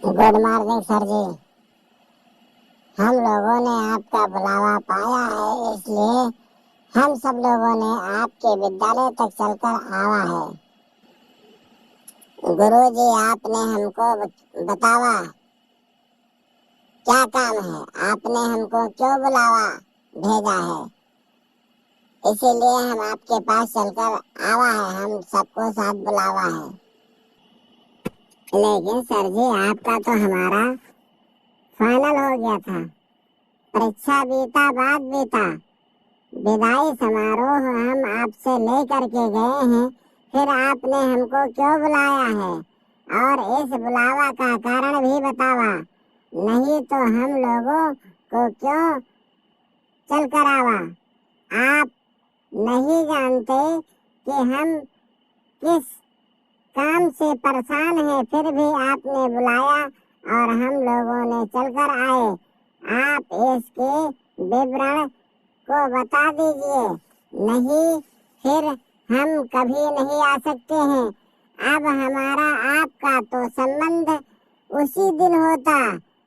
Good morning sir जी। हम लोगों ने आपका बुलावा पाया है, इसलिए हम सब लोगों ने आपके विद्यालय तक चलकर आवा है। गुरुजी, आपने हमको बतावा क्या काम है, आपने हमको क्यों बुलावा भेजा है, इसीलिए हम आपके पास चलकर आवा है। हम सबको साथ बुलावा है। लेकिन सर जी, आपका तो हमारा फाइनल हो गया था। परीक्षा बीता, बाद बीता, विदाई समारोह हम आपसे लेकर के गए हैं, फिर आपने हमको क्यों बुलाया है और इस बुलावा का कारण भी बतावा, नहीं तो हम लोगों को क्यों चल कर आवा। आप नहीं जानते कि हम किस काम से परेशान हैं, फिर भी आपने बुलाया और हम लोगों ने चलकर आए। आप इसके विवरण को बता दीजिए, नहीं फिर हम कभी नहीं आ सकते हैं। अब हमारा आपका तो संबंध उसी दिन होता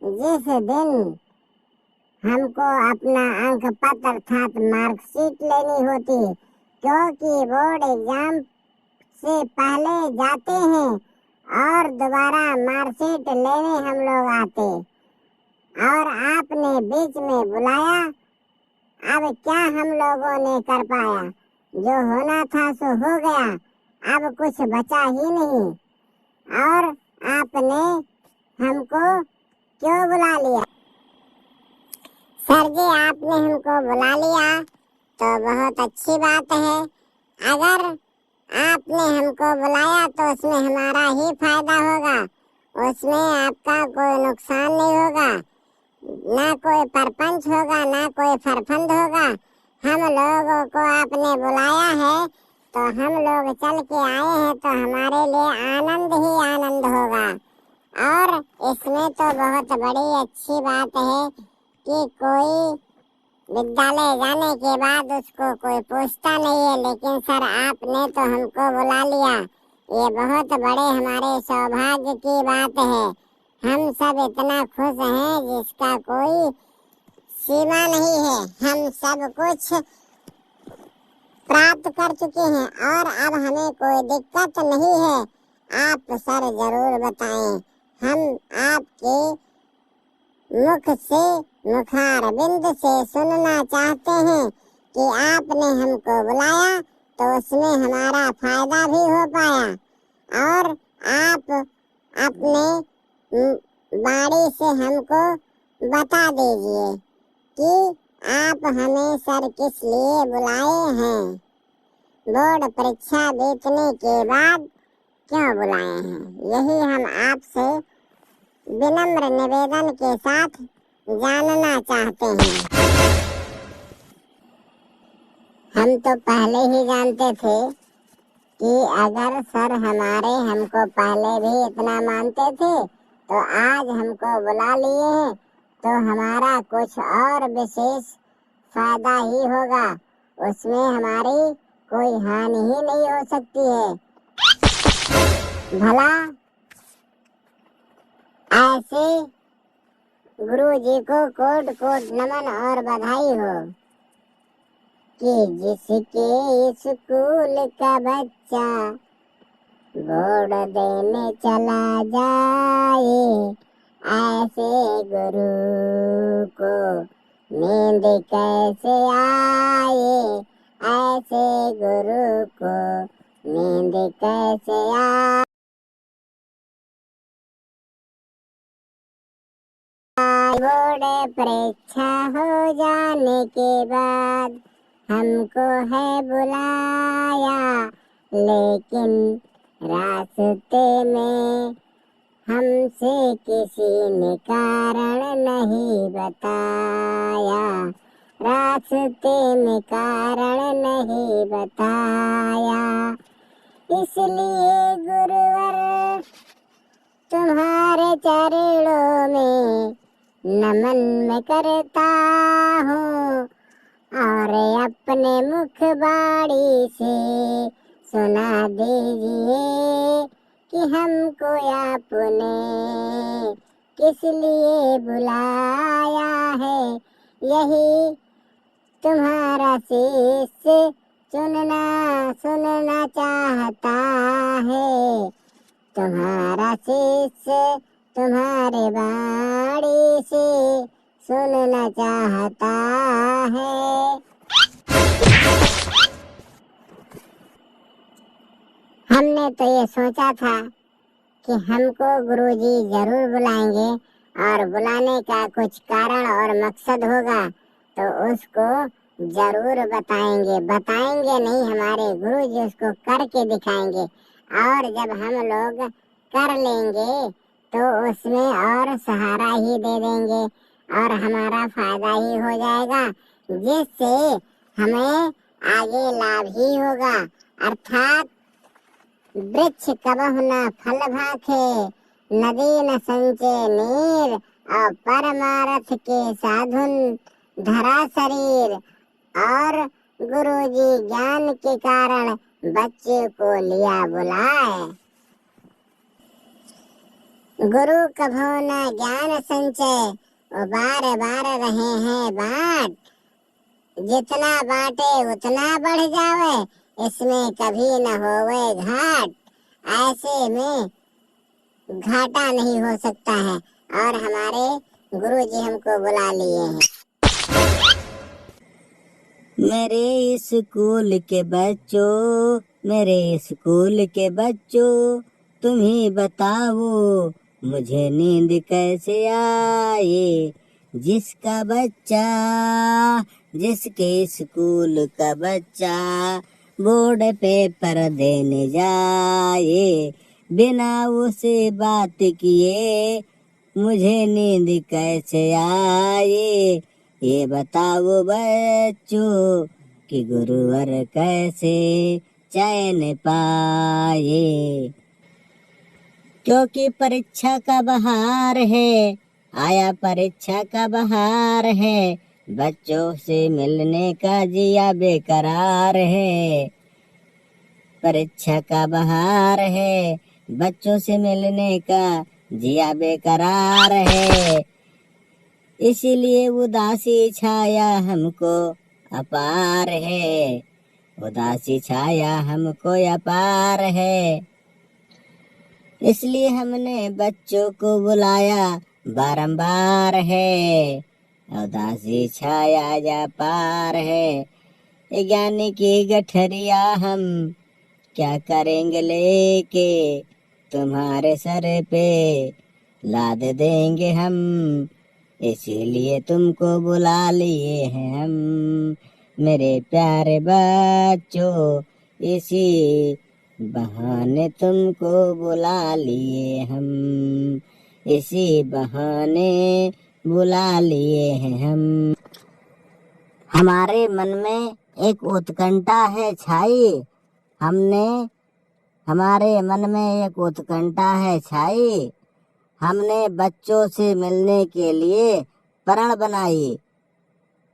जिस दिन हमको अपना अंक पत्र अर्थात मार्कशीट लेनी होती, क्योंकि बोर्ड एग्जाम से पहले जाते हैं और दोबारा मार्कशीट लेने हम लोग आते, और आपने बीच में बुलाया। अब क्या हम लोगों ने कर पाया, जो होना था सो हो गया, अब कुछ बचा ही नहीं। और आपने हमको क्यों बुला लिया? सर जी, आपने हमको बुला लिया तो बहुत अच्छी बात है। अगर आपने हमको बुलाया तो उसमें हमारा ही फायदा होगा, उसमें आपका कोई नुकसान नहीं होगा, ना कोई परपंच होगा, ना कोई फरफंद होगा। हम लोगों को आपने बुलाया है तो हम लोग चल के आए हैं, तो हमारे लिए आनंद ही आनंद होगा। और इसमें तो बहुत बड़ी अच्छी बात है कि कोई विद्यालय जाने के बाद उसको कोई पूछता नहीं है, लेकिन सर आपने तो हमको बुला लिया, ये बहुत बड़े हमारे सौभाग्य की बात है। हम सब इतना खुश हैं जिसका कोई सीमा नहीं है। हम सब कुछ प्राप्त कर चुके हैं और अब हमें कोई दिक्कत नहीं है। आप सर जरूर बताएं, हम आपके मुख से मुखारबिंद से सुनना चाहते हैं कि आपने हमको बुलाया तो उसमें हमारा फायदा भी हो पाया। और आप अपने बाणी से हमको बता दीजिए कि आप हमें सर किस लिए बुलाए हैं, बोर्ड परीक्षा बीतने के बाद क्यों बुलाए हैं, यही हम आपसे विनम्र निवेदन के साथ जानना चाहते हैं। हम तो पहले ही जानते थे कि अगर सर हमारे हमको पहले भी इतना मानते थे तो आज हमको बुला लिए हैं तो हमारा कुछ और विशेष फायदा ही होगा, उसमें हमारी कोई हानि ही नहीं हो सकती है। भला ऐसे गुरु जी को कोट कोट नमन और बधाई हो कि जिसके स्कूल का बच्चा बोर्ड देने चला जाए, ऐसे गुरु को नींद कैसे आए, ऐसे गुरु को नींद कैसे आए। बोर्ड परीक्षा हो जाने के बाद हमको है बुलाया, लेकिन रास्ते में हमसे किसी ने कारण नहीं बताया, रास्ते में कारण नहीं बताया। इसलिए गुरुवर तुम्हारे चरणों में नमन मैं करता हूँ और अपने मुख बाणी से सुना दीजिए कि हमको आपने किस लिए बुलाया है, यही तुम्हारा शिष्य सुनना चाहता है। तुम्हारा शिष्य तुम्हारे बाणी से सुनना चाहता है। हमने तो ये सोचा था कि हमको गुरुजी जरूर बुलाएंगे और बुलाने का कुछ कारण और मकसद होगा तो उसको जरूर बताएंगे नहीं, हमारे गुरुजी उसको करके दिखाएंगे। और जब हम लोग कर लेंगे तो उसमें और सहारा ही दे देंगे और हमारा फायदा ही हो जाएगा, जिससे हमें आगे लाभ ही होगा। अर्थात वृक्ष कबहु न फल भाखे, नदी न संचे नीर, और परमारथ के साधुन धरा शरीर। और गुरुजी ज्ञान के कारण बच्चे को लिया बुलाए। गुरु कभो न ज्ञान संचय, वो बार रहे हैं बाट। जितना बाटे उतना बढ़ जावे, इसमें कभी न होवे घाट। ऐसे में घाटा नहीं हो सकता है और हमारे गुरुजी हमको बुला लिए हैं। मेरे स्कूल के बच्चों, तुम ही बताओ मुझे नींद कैसे आए। जिसके स्कूल का बच्चा बोर्ड पेपर देने जाए, बिना उसे बात किए मुझे नींद कैसे आए। ये बताओ बच्चों कि गुरुवर कैसे चैन पाए। क्योंकि परीक्षा का बहार है, आया परीक्षा का बहार है, बच्चों से मिलने का जिया बेकरार है। परीक्षा का बहार है, बच्चों से मिलने का जिया बेकरार है। इसीलिए उदासी छाया हमको अपार है, उदासी छाया हमको अपार है। इसलिए हमने बच्चों को बुलाया बारंबार है, उदासी छाया जा पार है। ज्ञानी की गठरिया हम क्या करेंगे लेके, तुम्हारे सर पे लाद देंगे हम। इसीलिए तुमको बुला लिए हैं हम, मेरे प्यारे बच्चों। इसी बहाने तुमको बुला लिए हम, इसी बहाने बुला लिए हैं हम। हमारे मन में एक उत्कंठा है छाई, हमारे मन में एक उत्कंठा है छाई। हमने बच्चों से मिलने के लिए प्रण बनाई।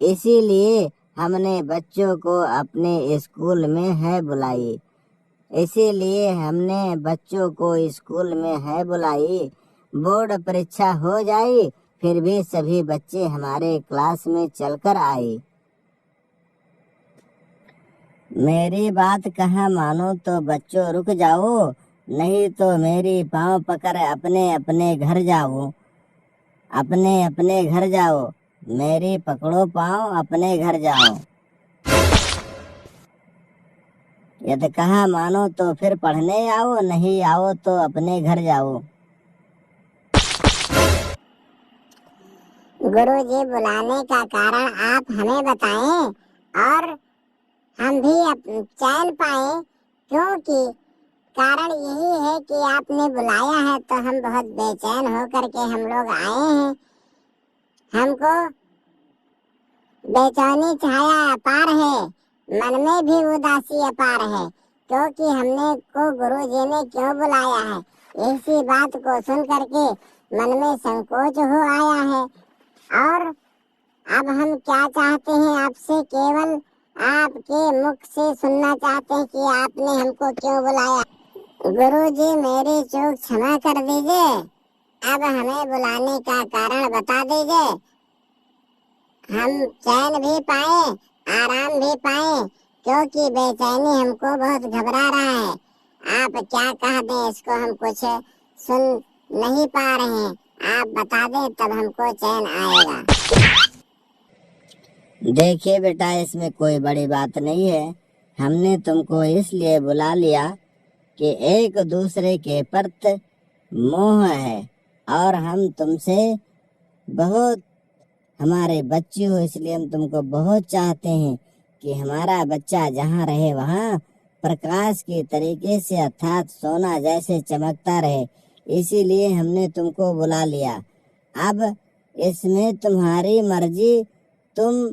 इसीलिए हमने बच्चों को अपने स्कूल में है बुलाई। बोर्ड परीक्षा हो जाई, फिर भी सभी बच्चे हमारे क्लास में चलकर आए। मेरी बात कहाँ मानो तो बच्चों रुक जाओ, नहीं तो मेरी पाँव पकड़ अपने अपने घर जाओ। मेरी पकड़ो पाँव, अपने घर जाओ। यदि कहा मानो तो फिर पढ़ने आओ, नहीं आओ तो अपने घर जाओ। गुरुजी बुलाने का कारण आप हमें बताएं और हम भी चैन पाएं, क्योंकि कारण यही है कि आपने बुलाया है तो हम बहुत बेचैन होकर के हम लोग आए हैं। हमको बेचैनी छाया अपार है, मन में भी उदासी अपार है, क्योंकि हमने को गुरुजी ने क्यों बुलाया है। इसी बात को सुन करके मन में संकोच हो आया है। और अब हम क्या चाहते हैं आपसे, केवल आपके मुख से सुनना चाहते हैं कि आपने हमको क्यों बुलाया। गुरुजी मेरी चूक क्षमा कर दीजिए। अब हमें बुलाने का कारण बता दीजिए, हम चैन भी पाए, आराम भी पाए, क्योंकि बेचैनी हमको बहुत घबरा रहा है। आप क्या कह दें इसको, हम कुछ सुन नहीं पा रहे हैं, आप बता दें तब हमको चैन आएगा। देखिए बेटा, इसमें कोई बड़ी बात नहीं है। हमने तुमको इसलिए बुला लिया कि एक दूसरे के प्रति मोह है और हम तुमसे बहुत, हमारे बच्चे हो इसलिए हम तुमको बहुत चाहते हैं कि हमारा बच्चा जहाँ रहे वहाँ प्रकाश के तरीके से अर्थात सोना जैसे चमकता रहे, इसीलिए हमने तुमको बुला लिया। अब इसमें तुम्हारी मर्जी, तुम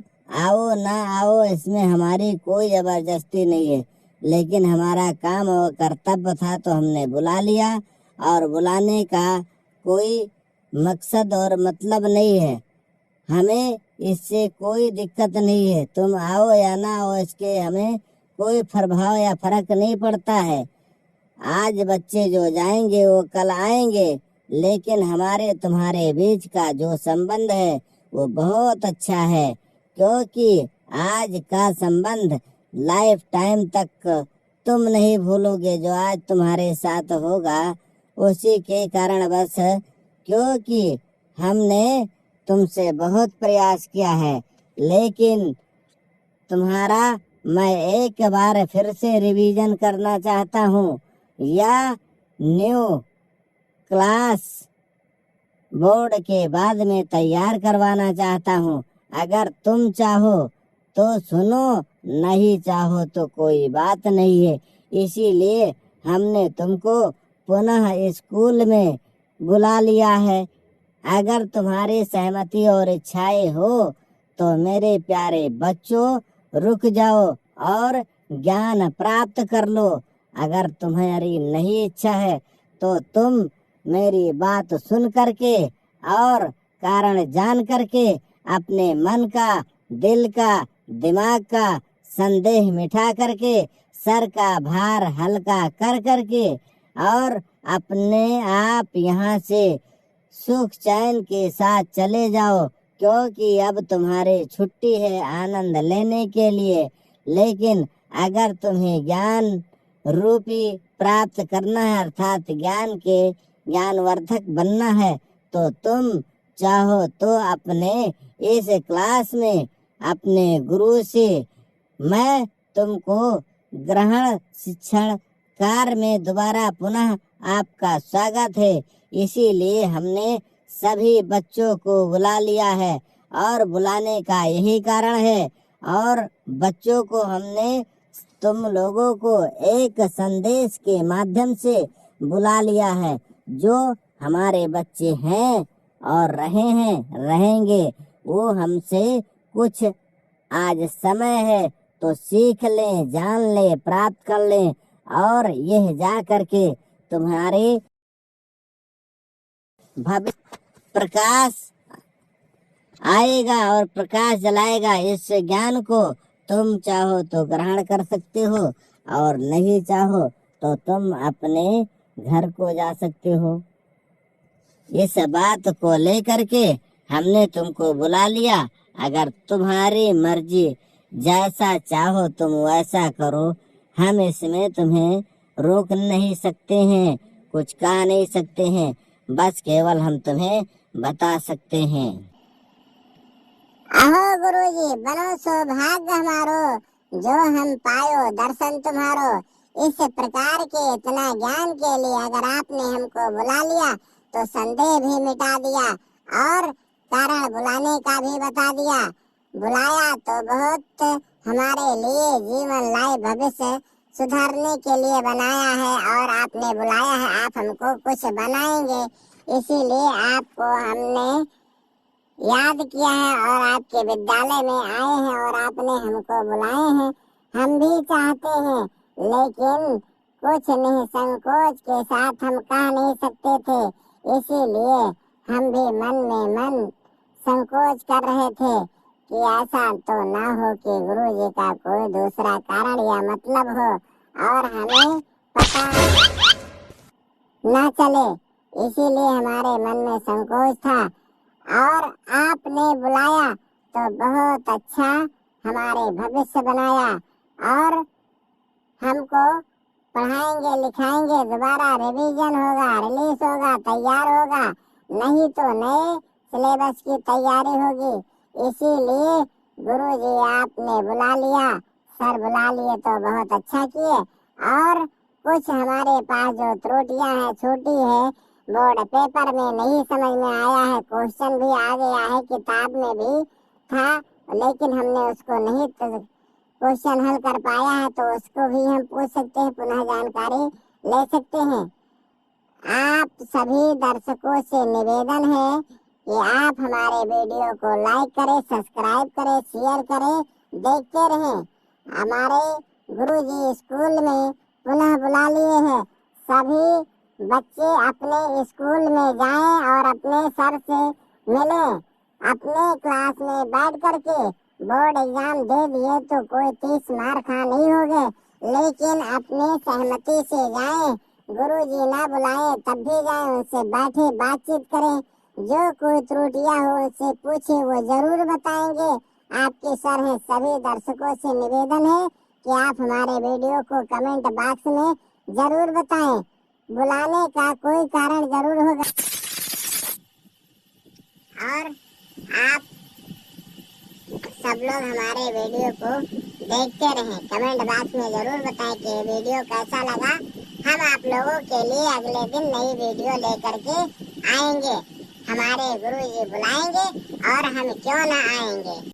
आओ ना आओ इसमें हमारी कोई जबरदस्ती नहीं है, लेकिन हमारा काम और कर्तव्य था तो हमने बुला लिया, और बुलाने का कोई मकसद और मतलब नहीं है। हमें इससे कोई दिक्कत नहीं है, तुम आओ या ना आओ इसके हमें कोई प्रभाव या फर्क नहीं पड़ता है। आज बच्चे जो जाएंगे वो कल आएंगे, लेकिन हमारे तुम्हारे बीच का जो संबंध है वो बहुत अच्छा है, क्योंकि आज का संबंध लाइफ टाइम तक तुम नहीं भूलोगे। जो आज तुम्हारे साथ होगा उसी के कारण बस, क्योंकि हमने तुमसे बहुत प्रयास किया है, लेकिन तुम्हारा मैं एक बार फिर से रिवीजन करना चाहता हूँ या न्यू क्लास बोर्ड के बाद में तैयार करवाना चाहता हूँ। अगर तुम चाहो तो सुनो, नहीं चाहो तो कोई बात नहीं है। इसीलिए हमने तुमको पुनः स्कूल में बुला लिया है। अगर तुम्हारी सहमति और इच्छाएं हो तो मेरे प्यारे बच्चों रुक जाओ और ज्ञान प्राप्त कर लो। अगर तुम्हारी नहीं इच्छा है तो तुम मेरी बात सुन करके और कारण जान करके अपने मन का, दिल का, दिमाग का संदेह मिटा करके, सर का भार हल्का कर करके और अपने आप यहाँ से सुख चैन के साथ चले जाओ, क्योंकि अब तुम्हारी छुट्टी है आनंद लेने के लिए। लेकिन अगर तुम्हें ज्ञान रूपी प्राप्त करना है अर्थात ज्ञान के ज्ञानवर्धक बनना है तो तुम चाहो तो अपने इस क्लास में अपने गुरु से मैं तुमको ग्रहण शिक्षण कार्य में दोबारा पुनः आपका स्वागत है। इसीलिए हमने सभी बच्चों को बुला लिया है और बुलाने का यही कारण है, और बच्चों को हमने तुम लोगों को एक संदेश के माध्यम से बुला लिया है। जो हमारे बच्चे हैं और रहे हैं रहेंगे, वो हमसे कुछ आज समय है तो सीख लें, जान लें, प्राप्त कर लें, और यह जा करके तुम्हारे भविष्य प्रकाश आएगा और प्रकाश जलाएगा। इस ज्ञान को तुम चाहो तो ग्रहण कर सकते हो और नहीं चाहो तो तुम अपने घर को जा सकते हो। इस बात को लेकर के हमने तुमको बुला लिया। अगर तुम्हारी मर्जी, जैसा चाहो तुम वैसा करो, हम इसमें तुम्हें रोक नहीं सकते हैं, कुछ कह नहीं सकते हैं, बस केवल हम तुम्हें बता सकते हैं। अहो गुरुजी, बनो सौभाग्य हमारो, जो हम पायो दर्शन तुम्हारो। इस प्रकार के इतना ज्ञान के लिए अगर आपने हमको बुला लिया तो संदेह भी मिटा दिया और कारण बुलाने का भी बता दिया। बुलाया तो बहुत हमारे लिए जीवन लाए भविष्य सुधारने के लिए बनाया है, और आपने बुलाया है, आप हमको कुछ बनाएंगे, इसीलिए आपको हमने याद किया है और आपके विद्यालय में आए हैं और आपने हमको बुलाए हैं। हम भी चाहते हैं, लेकिन कुछ नहीं, संकोच के साथ हम कह नहीं सकते थे, इसीलिए हम भी मन में मन संकोच कर रहे थे कि ऐसा तो ना हो कि गुरुजी का कोई दूसरा कारण या मतलब हो और हमें पता ना चले। इसीलिए हमारे मन में संकोच था और आपने बुलाया तो बहुत अच्छा हमारे भविष्य बनाया और हमको पढ़ाएंगे लिखाएंगे, दोबारा रिवीजन होगा, रिलीज होगा, तैयार होगा, नहीं तो नए सिलेबस की तैयारी होगी। इसीलिए गुरुजी आपने बुला लिया, सर बुला लिए तो बहुत अच्छा किए। और कुछ हमारे पास जो त्रुटियां हैं, छूटी है, बोर्ड पेपर में नहीं समझ में आया है, क्वेश्चन भी आ गया है, किताब में भी था, लेकिन हमने उसको नहीं क्वेश्चन हल कर पाया है, तो उसको भी हम पूछ सकते हैं, पुनः जानकारी ले सकते हैं। आप सभी दर्शकों से निवेदन है कि आप हमारे वीडियो को लाइक करें, सब्सक्राइब करें, शेयर करें, देखते रहें। हमारे गुरुजी स्कूल में पुनः बुला लिए हैं। सभी बच्चे अपने स्कूल में जाएं और अपने सर से मिलें। अपने क्लास में बैठ करके बोर्ड एग्जाम दे दिए तो कोई 30 मार खा नहीं हो गए, लेकिन अपने सहमति से जाएं। गुरुजी ना बुलाए तब भी जाएं, उनसे बैठे बातचीत करें, जो कोई त्रुटियां हो उनसे पूछे, वो जरूर बताएंगे। आपके सर हैं। सभी दर्शकों से निवेदन है कि आप हमारे वीडियो को कमेंट बॉक्स में जरूर बताएं। बुलाने का कोई कारण जरूर होगा और आप सब लोग हमारे वीडियो को देखते रहें। कमेंट बॉक्स में जरूर बताएं कि वीडियो कैसा लगा। हम आप लोगों के लिए अगले दिन नई वीडियो लेकर के आएंगे। हमारे गुरुजी बुलाएंगे और हम क्यों ना आएंगे।